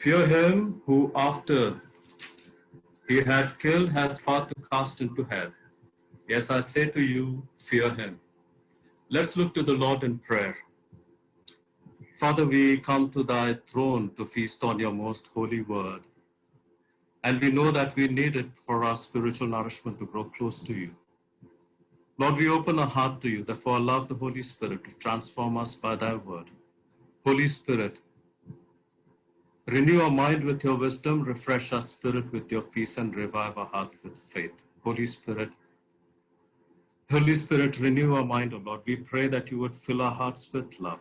Fear him who after he had killed has power to cast into hell. Yes, I say to you, fear him. Let's look to the Lord in prayer. Father, we come to thy throne to feast on your most holy word. And we know that we need it for our spiritual nourishment to grow close to you. Lord, we open our heart to you, therefore allow the Holy Spirit to transform us by thy word. Holy Spirit, renew our mind with your wisdom, refresh our spirit with your peace, and revive our heart with faith. Holy Spirit, renew our mind, O Lord. We pray that you would fill our hearts with love.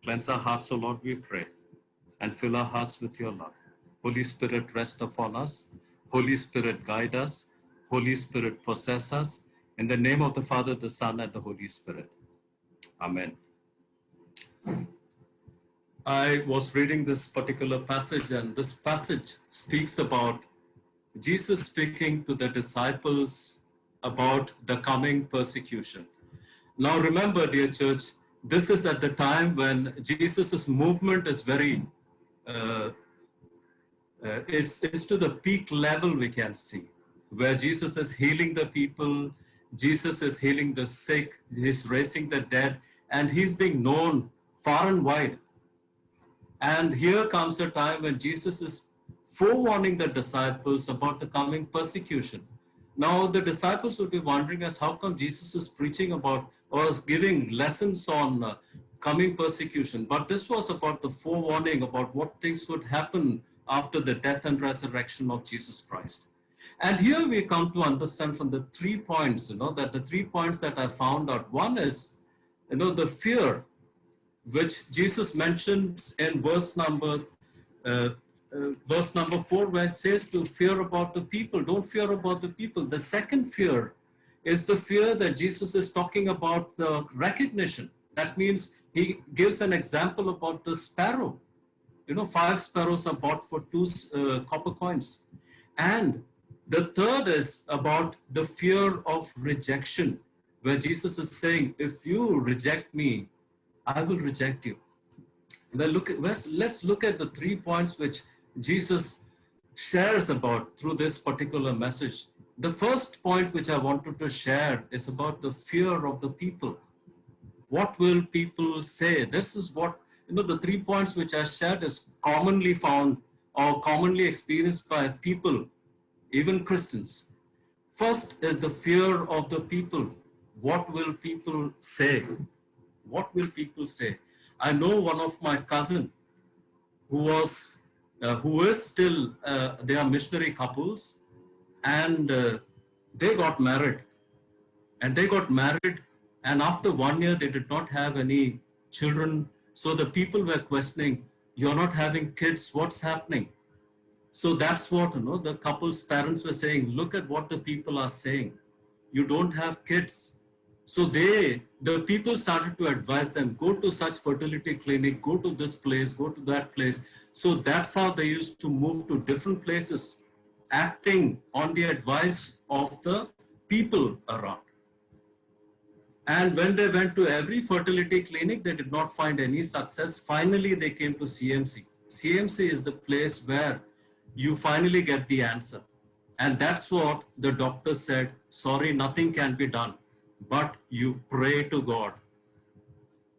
Cleanse our hearts, O Lord, we pray, and fill our hearts with your love. Holy Spirit, rest upon us. Holy Spirit, guide us. Holy Spirit, possess us. In the name of the Father, the Son, and the Holy Spirit. Amen. I was reading this particular passage, and this passage speaks about Jesus speaking to the disciples about the coming persecution. Now remember, dear church, this is at the time when Jesus' movement is very, it's to the peak level we can see, where Jesus is healing the people, Jesus is healing the sick, he's raising the dead, and he's being known far and wide. And here comes a time when Jesus is forewarning the disciples about the coming persecution. Now the disciples would be wondering as how come Jesus is preaching about or giving lessons on coming persecution. But this was about the forewarning about what things would happen after the death and resurrection of Jesus Christ. And here we come to understand from the 3 points, that the 3 points that I found out. One is, the fear which Jesus mentions in verse number 4, where it says to fear about the people. Don't fear about the people. The second fear is the fear that Jesus is talking about the recognition. That means he gives an example about the sparrow. 5 sparrows are bought for 2 copper coins. And the third is about the fear of rejection, where Jesus is saying, if you reject me, I will reject you. Well, let's look at the 3 points which Jesus shares about through this particular message. The first point which I wanted to share is about the fear of the people. What will people say? This is what, the 3 points which I shared is commonly found or commonly experienced by people, even Christians. First is the fear of the people. What will people say? What will people say? I know one of my cousin who is still, they are missionary couples, and they got married. And after 1 year, they did not have any children. So the people were questioning, you're not having kids, what's happening? So that's what, the couple's parents were saying, look at what the people are saying. You don't have kids. So the people started to advise them, go to such fertility clinic, go to this place, go to that place. So that's how they used to move to different places, acting on the advice of the people around. And when they went to every fertility clinic, they did not find any success. Finally, they came to CMC. CMC is the place where you finally get the answer. And that's what the doctor said, sorry, nothing can be done, but you pray to God.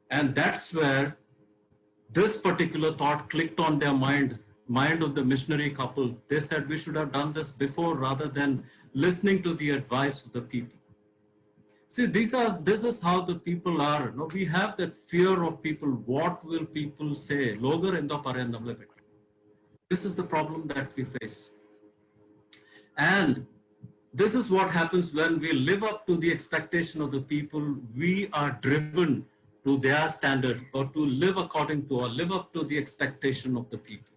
And that's where this particular thought clicked on their mind of the missionary couple. They said we should have done this before rather than listening to the advice of the people. See, this is how the people are. We have that fear of people. What will people say? This is the problem that we face. And this is what happens when we live up to the expectation of the people. We are driven to their standard or to live according to or live up to the expectation of the people.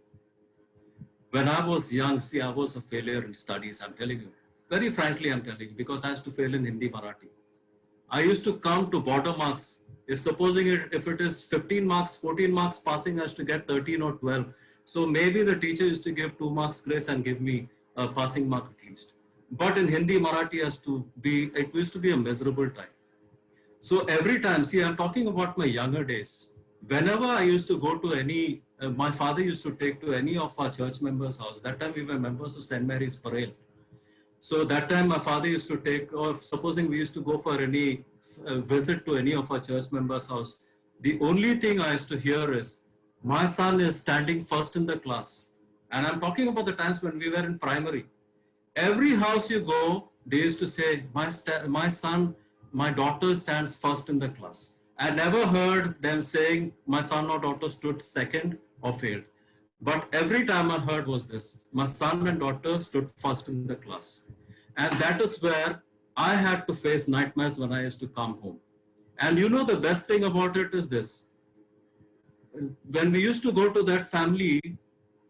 When I was young, I was a failure in studies, I'm telling you. Very frankly, I'm telling you, because I used to fail in Hindi, Marathi. I used to come to border marks. If it is 15 marks, 14 marks passing, I used to get 13 or 12. So maybe the teacher used to give 2 marks grace and give me a passing mark at least. But in Hindi, Marathi it used to be a miserable time. So every time, I'm talking about my younger days. Whenever I used to go to any my father used to take to any of our church members' house. That time we were members of St. Mary's Parel. So that time my father used to take, or supposing we used to go for any visit to any of our church members' house, the only thing I used to hear is, my son is standing first in the class. And I'm talking about the times when we were in primary. Every house you go, they used to say, my son, my daughter stands first in the class. I never heard them saying, my son or daughter stood second or failed. But every time I heard was this, my son and daughter stood first in the class. And that is where I had to face nightmares when I used to come home. And you know, the best thing about it is this. When we used to go to that family,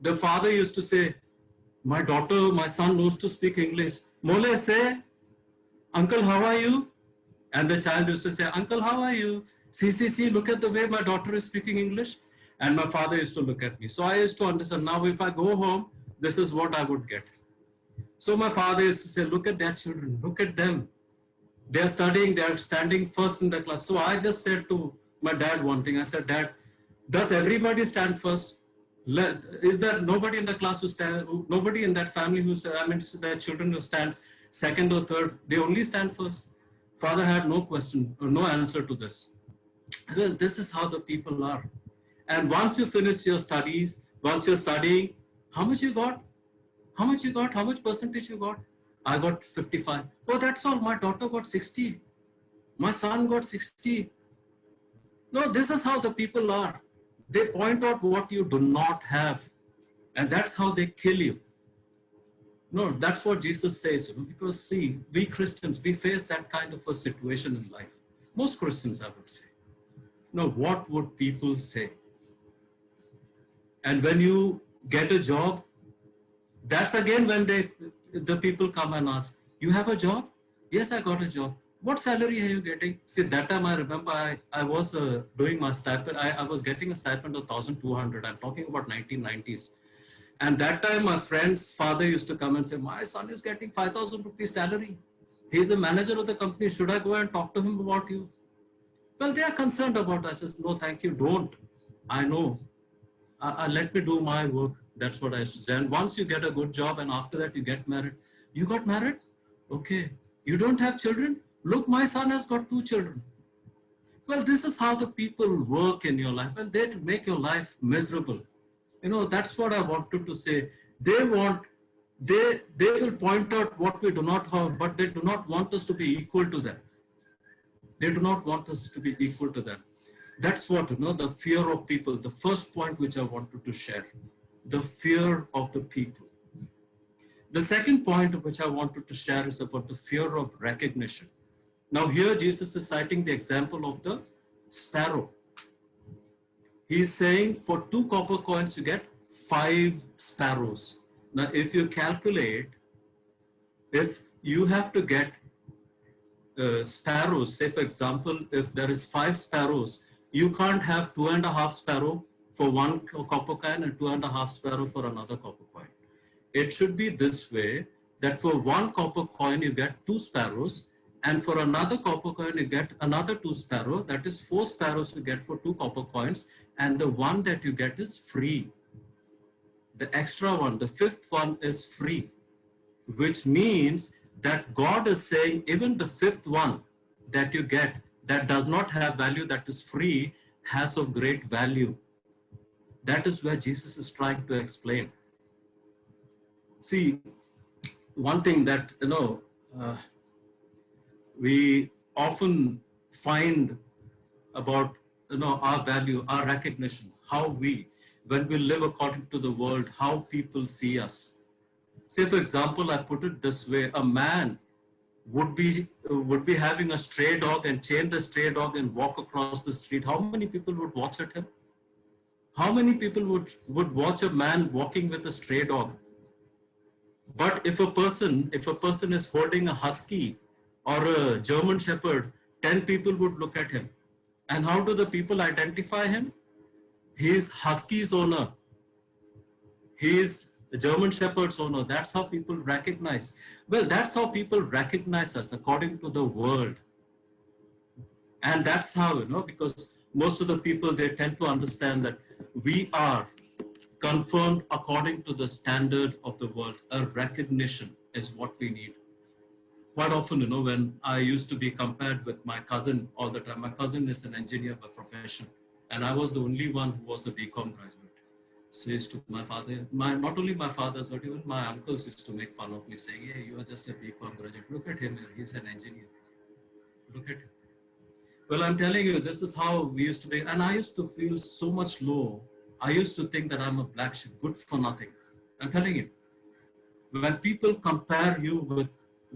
the father used to say, my daughter, my son knows to speak English. Mole, say, uncle, how are you? And the child used to say, uncle, how are you? See, look at the way my daughter is speaking English. And my father used to look at me. So I used to understand, now if I go home, this is what I would get. So my father used to say, look at their children, look at them. They're studying, they're standing first in the class. So I just said to my dad one thing. I said, Dad, does everybody stand first? Is there nobody in the class who stand, nobody in that family who, I mean, their children who stands second or third, they only stand first? Father had no question, or no answer to this. Well, this is how the people are. And once you finish your studies, once you're studying, how much you got? How much you got? How much percentage you got? I got 55. Oh, that's all. My daughter got 60. My son got 60. No, this is how the people are. They point out what you do not have. And that's how they kill you. No, that's what Jesus says. Because see, we Christians, we face that kind of a situation in life. Most Christians, I would say. No, what would people say? And when you get a job, that's again when the people come and ask, you have a job? Yes, I got a job. What salary are you getting? See, that time I remember I was doing my stipend. I was getting a stipend of 1,200. I'm talking about 1990s. And that time my friend's father used to come and say, my son is getting 5,000 rupees salary. He's the manager of the company. Should I go and talk to him about you? Well, they are concerned about us. I says, no, thank you, don't. I know. Let me do my work. That's what I used to say. And once you get a good job and after that you get married, you got married? Okay. You don't have children? Look, my son has got 2 children. Well, this is how the people work in your life, and they make your life miserable. You know, that's what I wanted to say. They will point out what we do not have, but they do not want us to be equal to them. They do not want us to be equal to them. That's what, you know, the fear of people, the first point which I wanted to share, the fear of the people. The second point which I wanted to share is about the fear of recognition. Now here Jesus is citing the example of the sparrow. He's saying for 2 copper coins you get 5 sparrows. Now if you calculate, if you have to get sparrows, say for example, if there is 5 sparrows, you can't have 2.5 sparrow for 1 copper coin and 2.5 sparrow for another copper coin. It should be this way, that for 1 copper coin you get 2 sparrows, and for another copper coin you get another 2 sparrow. That is 4 sparrows you get for 2 copper coins, and the one that you get is free. The extra one, the 5th one, is free, which means that God is saying even the 5th one that you get that does not have value, that is free, has of great value. That is where Jesus is trying to explain. See, one thing that, you know, we often find about, you know, our value, our recognition, how we, when we live according to the world, how people see us. Say, for example, I put it this way, a man would be having a stray dog and chain the stray dog and walk across the street. How many people would watch at him? How many people would watch a man walking with a stray dog? But if a person is holding a husky or a German shepherd, 10 people would look at him. And how do the people identify him? He is husky's owner. He is the German shepherd's owner. That's how people recognize. Well, that's how people recognize us according to the world. And that's how, you know, because most of the people, they tend to understand that we are confirmed according to the standard of the world. A recognition is what we need. Quite often, when I used to be compared with my cousin all the time, my cousin is an engineer by profession, and I was the only one who was a BCom graduate. So used to my father, not only my father's, but even my uncles used to make fun of me, saying, "Hey, you are just a BCom graduate. Look at him, he's an engineer. Look at him." Well, I'm telling you, this is how we used to be. And I used to feel so much low. I used to think that I'm a black sheep, good for nothing. I'm telling you, when people compare you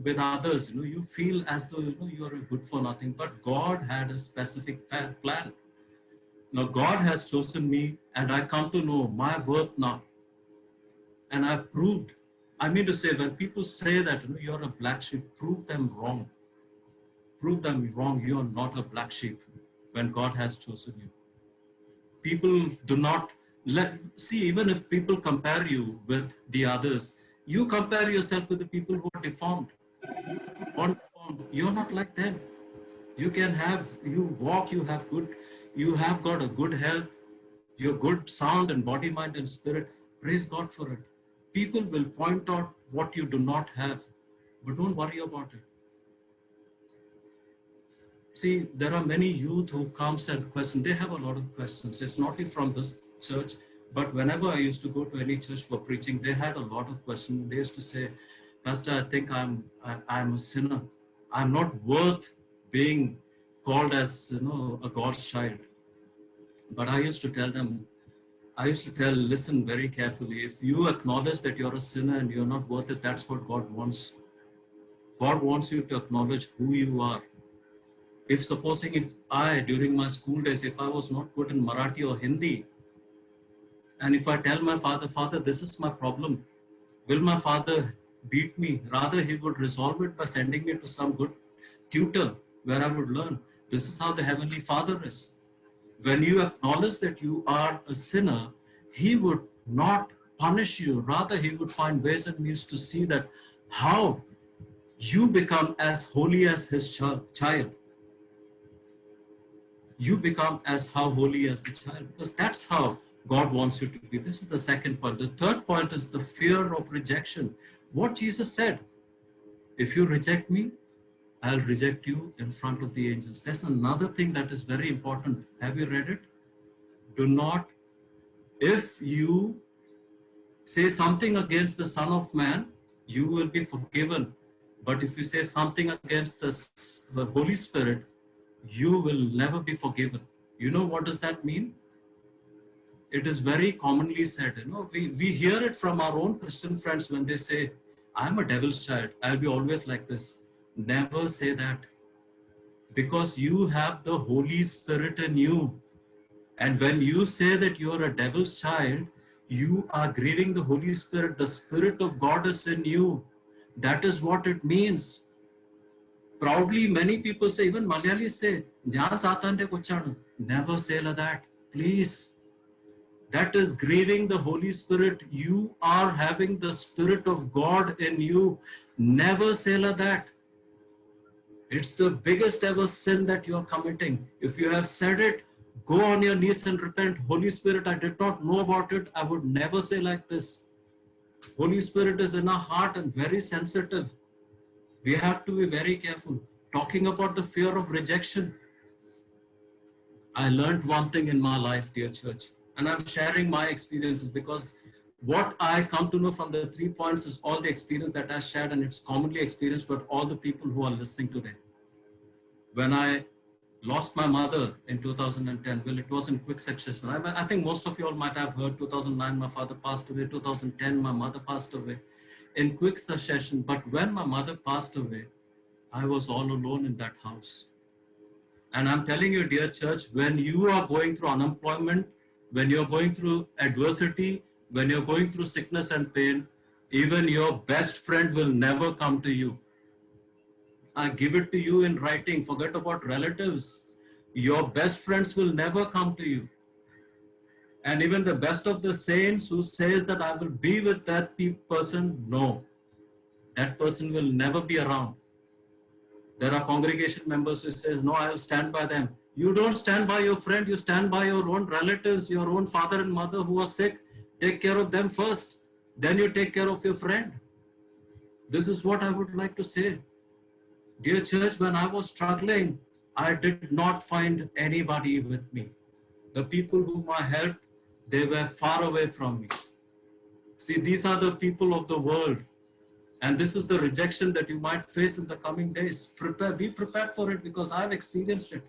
with others, you feel as though, you're good for nothing. But God had a specific plan. Now, God has chosen me, and I come to know my worth now. And I've proved, I mean to say, when people say that, you're a black sheep, prove them wrong. Prove them wrong. You are not a black sheep when God has chosen you. People do not see, even if people compare you with the others, you compare yourself with the people who are deformed. You're not like them. You walk, you have got a good health, you're good, sound and body, mind and spirit. Praise God for it. People will point out what you do not have, but don't worry about it. See, there are many youth who comes and question. They have a lot of questions. It's not only from this church, but whenever I used to go to any church for preaching, they had a lot of questions. They used to say, "Pastor, I think I'm a sinner. I'm not worth being called as a God's child." But I used to tell them, listen very carefully. If you acknowledge that you're a sinner and you're not worth it, that's what God wants. God wants you to acknowledge who you are. If during my school days, if I was not good in Marathi or Hindi, and if I tell my father, this is my problem, will my father beat me? Rather, he would resolve it by sending me to some good tutor where I would learn. This is how the Heavenly Father is. When you acknowledge that you are a sinner, he would not punish you. Rather, he would find ways and means to see that how you become as holy as his child. You become as holy as the child, because that's how God wants you to be. This is the second point. The third point is the fear of rejection. What Jesus said, if you reject me, I'll reject you in front of the angels. That's another thing that is very important. Have you read it? If you say something against the Son of Man, you will be forgiven. But if you say something against the Holy Spirit, you will never be forgiven. You know what does that mean? It is very commonly said, we hear it from our own Christian friends when they say, "I'm a devil's child, I'll be always like this." Never say that, because you have the Holy Spirit in you. And when you say that you're a devil's child, you are grieving the Holy Spirit. The Spirit of God is in you. That is what it means. Proudly, many people say, even Malayalis say, never say like that, please. That is grieving the Holy Spirit. You are having the Spirit of God in you. Never say like that. It's the biggest ever sin that you are committing. If you have said it, go on your knees and repent. Holy Spirit, I did not know about it. I would never say like this. Holy Spirit is in our heart and very sensitive. We have to be very careful. Talking about the fear of rejection. I learned one thing in my life, dear church, and I'm sharing my experiences, because what I come to know from the 3 points is all the experience that I shared, and it's commonly experienced by all the people who are listening today. When I lost my mother in 2010, well, it was in quick succession. I think most of you all might have heard 2009, my father passed away. 2010, my mother passed away in quick succession. But when my mother passed away, I was all alone in that house. And I'm telling you, dear church, when you are going through unemployment, when you're going through adversity, when you're going through sickness and pain, even your best friend will never come to you. I give it to you in writing. Forget about relatives. Your best friends will never come to you. And even the best of the saints who says that I will be with that person, no. That person will never be around. There are congregation members who say, no, I'll stand by them. You don't stand by your friend, you stand by your own relatives, your own father and mother who are sick. Take care of them first. Then you take care of your friend. This is what I would like to say. Dear church, when I was struggling, I did not find anybody with me. The people whom I helped, they were far away from me. See, these are the people of the world. And this is the rejection that you might face in the coming days. Be prepared for it, because I've experienced it.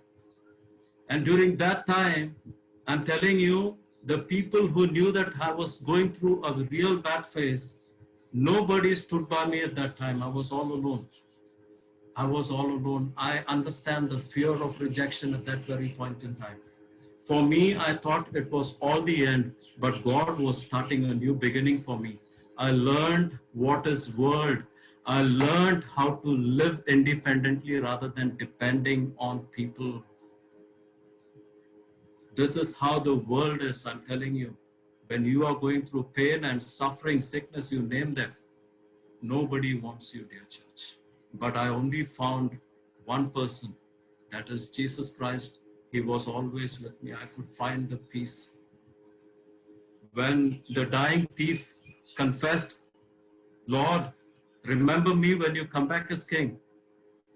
And during that time, I'm telling you, the people who knew that I was going through a real bad phase, nobody stood by me at that time. I was all alone. I was all alone. I understand the fear of rejection at that very point in time. For me, I thought it was all the end, but God was starting a new beginning for me. I learned what is world. I learned how to live independently rather than depending on people. This is how the world is, I'm telling you. When you are going through pain and suffering, sickness, you name them, nobody wants you, dear church. But I only found one person, that is Jesus Christ. He was always with me. I could find the peace. When the dying thief confessed, Lord, remember me when you come back as king.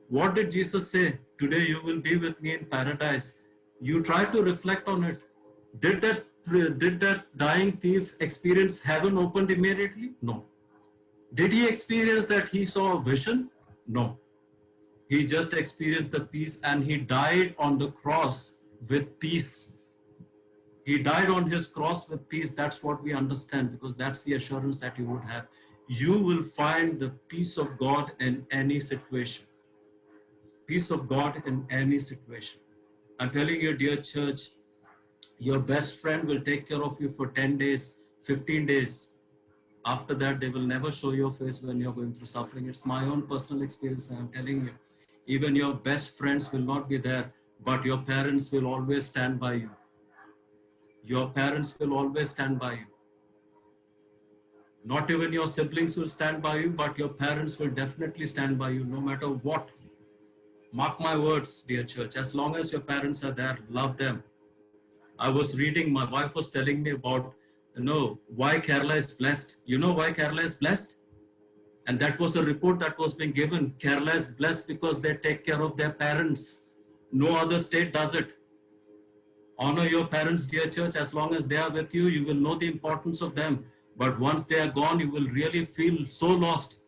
What did Jesus say? Today you will be with me in paradise. You try to reflect on it. Did that dying thief experience heaven opened immediately? No. Did he experience that he saw a vision? No. He just experienced the peace, and he died on the cross with peace. He died on his cross with peace. That's what we understand, because that's the assurance that you would have. You will find the peace of God in any situation. Peace of God in any situation. I'm telling you, dear church, your best friend will take care of you for 10 days, 15 days. After that, they will never show your face when you're going through suffering. It's my own personal experience, I'm telling you. Even your best friends will not be there, but your parents will always stand by you. Your parents will always stand by you. Not even your siblings will stand by you, but your parents will definitely stand by you, no matter what. Mark my words, dear church, as long as your parents are there, love them. I was reading, my wife was telling me about, why Kerala is blessed. You know why Kerala is blessed? And that was a report that was being given. Kerala is blessed because they take care of their parents. No other state does it. Honor your parents, dear church. As long as they are with you, you will know the importance of them. But once they are gone, you will really feel so lost.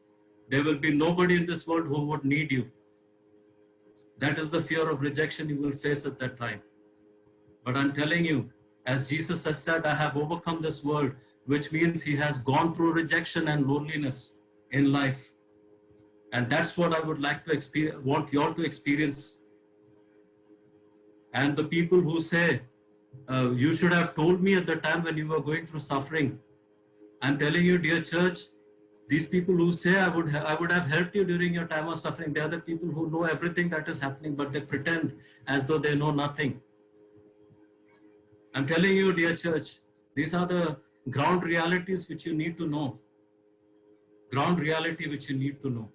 There will be nobody in this world who would need you. That is the fear of rejection you will face at that time. But I'm telling you, as Jesus has said, I have overcome this world, which means he has gone through rejection and loneliness in life. And that's what I would like to want you all to experience. And the people who say, you should have told me at the time when you were going through suffering. I'm telling you, dear church, these people who say I would have helped you during your time of suffering, they are the people who know everything that is happening, but they pretend as though they know nothing. I'm telling you, dear church, these are the ground realities which you need to know. Ground reality which you need to know.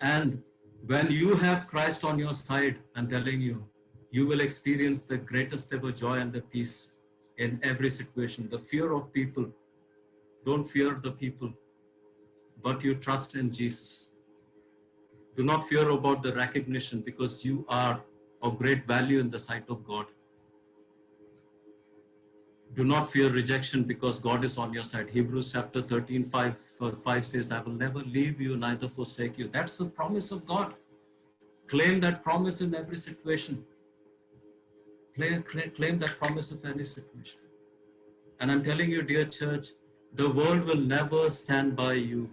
And when you have Christ on your side, I'm telling you, you will experience the greatest ever joy and the peace in every situation. The fear of people, don't fear the people, but you trust in Jesus. Do not fear about the recognition, because you are of great value in the sight of God. Do not fear rejection, because God is on your side. Hebrews chapter 13, 5 says, I will never leave you, neither forsake you. That's the promise of God. Claim that promise in every situation. Claim that promise of any situation. And I'm telling you, dear church, the world will never stand by you.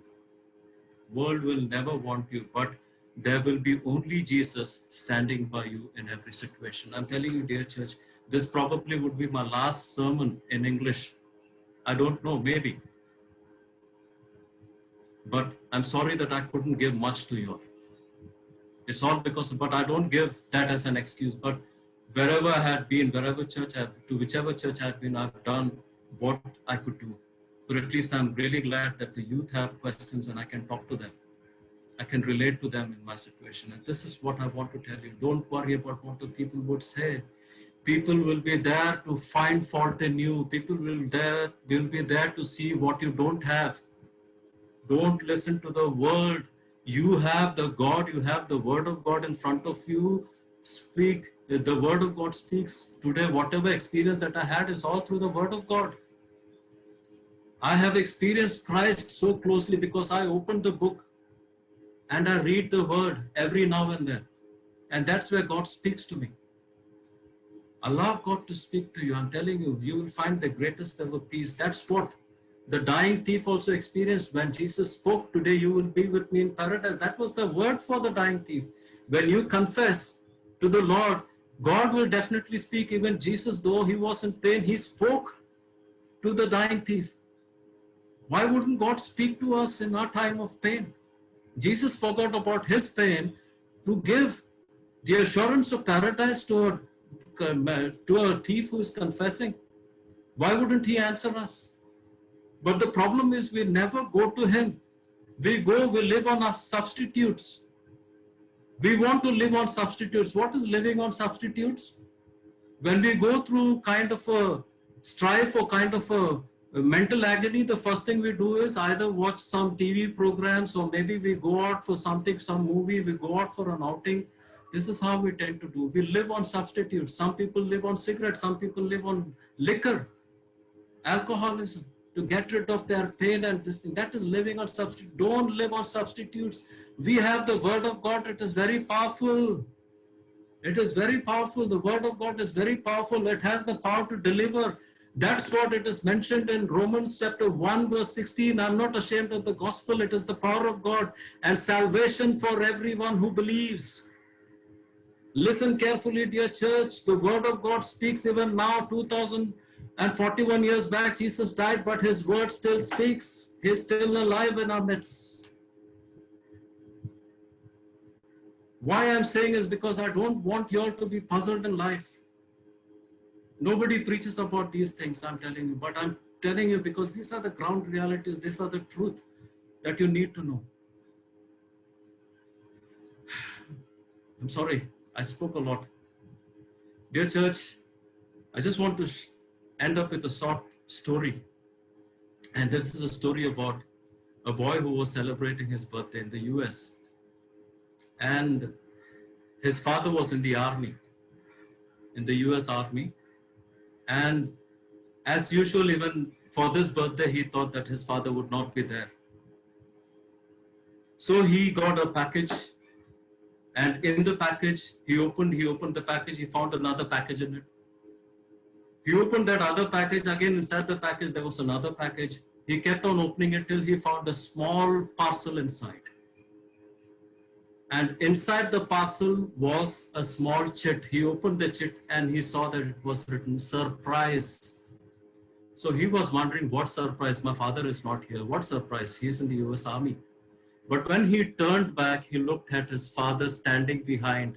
World will never want you, but there will be only Jesus standing by you in every situation. I'm telling you, dear church, this probably would be my last sermon in English. I don't know, maybe. But I'm sorry that I couldn't give much to you all. It's all because, but I don't give that as an excuse. But wherever I had been, wherever church to whichever church I had been, I've done what I could do. But at least I'm really glad that the youth have questions and I can talk to them. I can relate to them in my situation. And this is what I want to tell you. Don't worry about what the people would say. People will be there to find fault in you. People will be there to see what you don't have. Don't listen to the world. You have the God, you have the word of God in front of you. Speak. The word of God speaks today. Whatever experience that I had is all through the word of God. I have experienced Christ so closely because I opened the book and I read the word every now and then. And that's where God speaks to me. Allow God to speak to you. I'm telling you, you will find the greatest ever peace. That's what the dying thief also experienced when Jesus spoke, today you will be with me in paradise. That was the word for the dying thief. When you confess to the Lord, God will definitely speak. Even Jesus, though he was in pain, he spoke to the dying thief. Why wouldn't God speak to us in our time of pain? Jesus forgot about his pain to give the assurance of paradise to a thief who is confessing. Why wouldn't he answer us? But the problem is we never go to him. We live on our substitutes. We want to live on substitutes. What is living on substitutes? When we go through kind of a strife or kind of a mental agony, the first thing we do is either watch some TV programs or maybe we go out for something, some movie, we go out for an outing. This is how we tend to do. We live on substitutes. Some people live on cigarettes, some people live on liquor, alcoholism, to get rid of their pain and this thing. That is living on substitutes. Don't live on substitutes. We have the word of God. It is very powerful. It is very powerful. The word of God is very powerful. It has the power to deliver. That's what it is mentioned in Romans chapter 1 verse 16. I'm not ashamed of the gospel. It is the power of God and salvation for everyone who believes. Listen carefully, dear church. The word of God speaks even now. 2041 years back, Jesus died, but his word still speaks. He's still alive in our midst. Why I'm saying is because I don't want you all to be puzzled in life. Nobody preaches about these things, I'm telling you. But I'm telling you because these are the ground realities. These are the truth that you need to know. I'm sorry, I spoke a lot. Dear church, I just want to end up with a short story. And this is a story about a boy who was celebrating his birthday in the US. And his father was in the army, in the US Army. And as usual, even for this birthday, he thought that his father would not be there. So he got a package. And in the package, he opened the package, he found another package in it. He opened that other package, again inside the package there was another package. He kept on opening it till he found a small parcel inside. And inside the parcel was a small chit. He opened the chit and he saw that it was written, surprise. So he was wondering, what surprise? My father is not here. What surprise? He is in the US Army. But when he turned back, he looked at his father standing behind.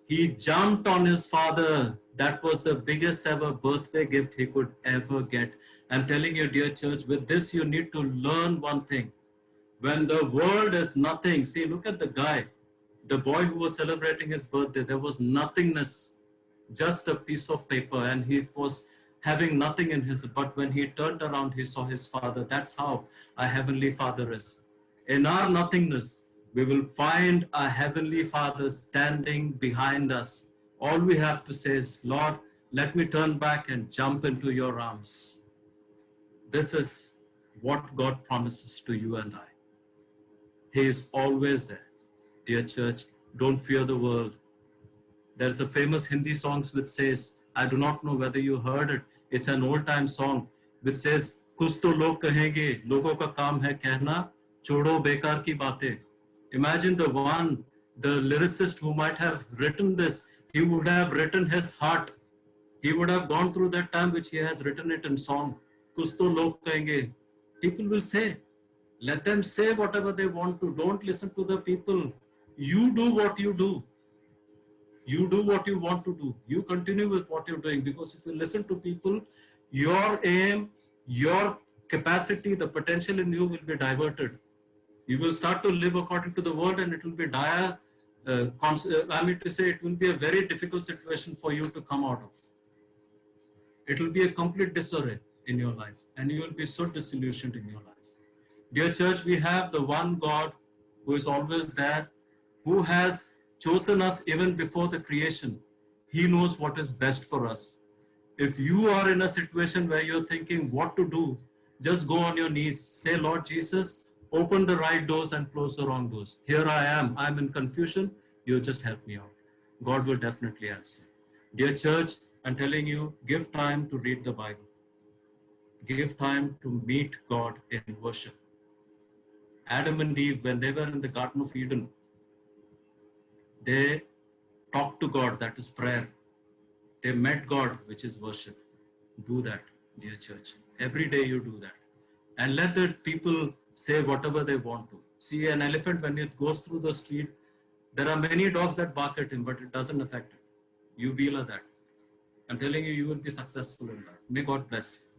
He jumped on his father. That was the biggest ever birthday gift he could ever get. I'm telling you, dear church, with this you need to learn one thing. When the world is nothing, see, look at the guy, the boy who was celebrating his birthday, there was nothingness, just a piece of paper, and he was having nothing in his, but when he turned around, he saw his father. That's how a heavenly father is. In our nothingness, we will find a heavenly Father standing behind us. All we have to say is, Lord, let me turn back and jump into your arms. This is what God promises to you and I. He is always there. Dear church, don't fear the world. There's a famous Hindi song which says, I do not know whether you heard it. It's an old time song which says, कुछ तो लोग कहेंगे, लोगों का काम है कहना, छोड़ो बेकार की बातें. Imagine the one, the lyricist who might have written this, he would have written his heart. He would have gone through that time which he has written it in song. कुछ तो लोग कहेंगे. People will say, let them say whatever they want to. Don't listen to the people. You do what you do. You do what you want to do. You continue with what you're doing, because if you listen to people, your aim, your capacity, the potential in you will be diverted. You will start to live according to the word, and it will be it will be a very difficult situation for you to come out of. It will be a complete disarray in your life, and you will be so disillusioned in your life. Dear church, we have the one God who is always there, who has chosen us even before the creation. He knows what is best for us. If you are in a situation where you're thinking what to do, just go on your knees. Say, Lord Jesus, open the right doors and close the wrong doors. Here I am. I'm in confusion. You just help me out. God will definitely answer. Dear church, I'm telling you, give time to read the Bible. Give time to meet God in worship. Adam and Eve, when they were in the Garden of Eden, they talked to God, that is prayer. They met God, which is worship. Do that, dear church. Every day you do that. And let the people say whatever they want to. See, an elephant, when it goes through the street, there are many dogs that bark at him, but it doesn't affect it. You be like that. I'm telling you, you will be successful in that. May God bless you.